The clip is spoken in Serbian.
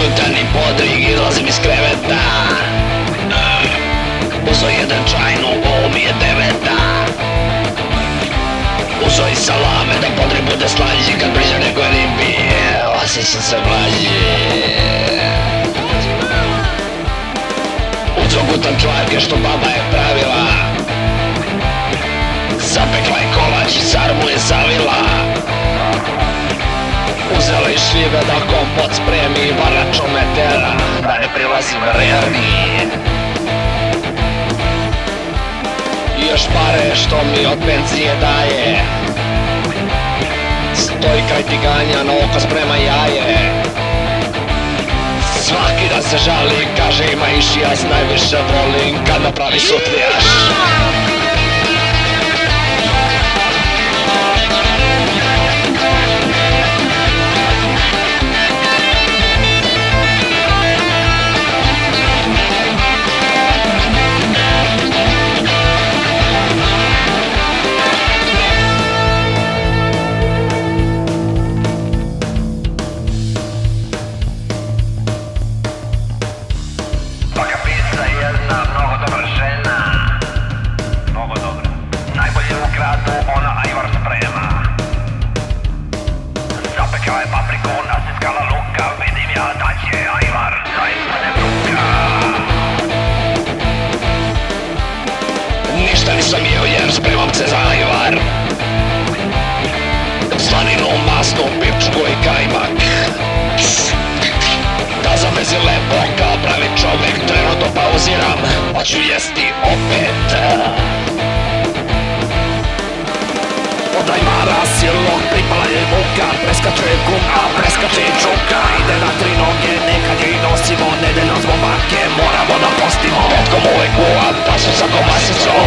Jutarnji podvig, izlazim iz kreveta. Uzo jedan čajnu, ovo mi je 9. Uzo i salame da podri bude slađi, kad bliže nekoj ribi osjećam se mlađi. Uzo gutam čvarke što baba je pravila, zapekla je kolač i sarmu je savila. Uzela i šljive da kompot spremi, baračom me tera da ne prilazim rerni. I još pare što mi od penzije daje, stoji kraj tiganja, na oko sprema jaje. Svaki dan se žali, kaže ima i šijas, najviše volim kad napravi sutrijaš. Ništa nisam jeo jer spremam se za ajvar. Slaninu, masnu, pipčku i kajmak. Da zamezi lepo kao pravi čovek, trenutno pauziram, pa ću jesti opet. Od ajvara silog pripala je muka, preskače guma, preskače i čuka. Ide na 3 noge, nekad je i nosimo, nedeljom zbog banke moramo da postimo. Petkom uvek uvam, pa su sa komasicom,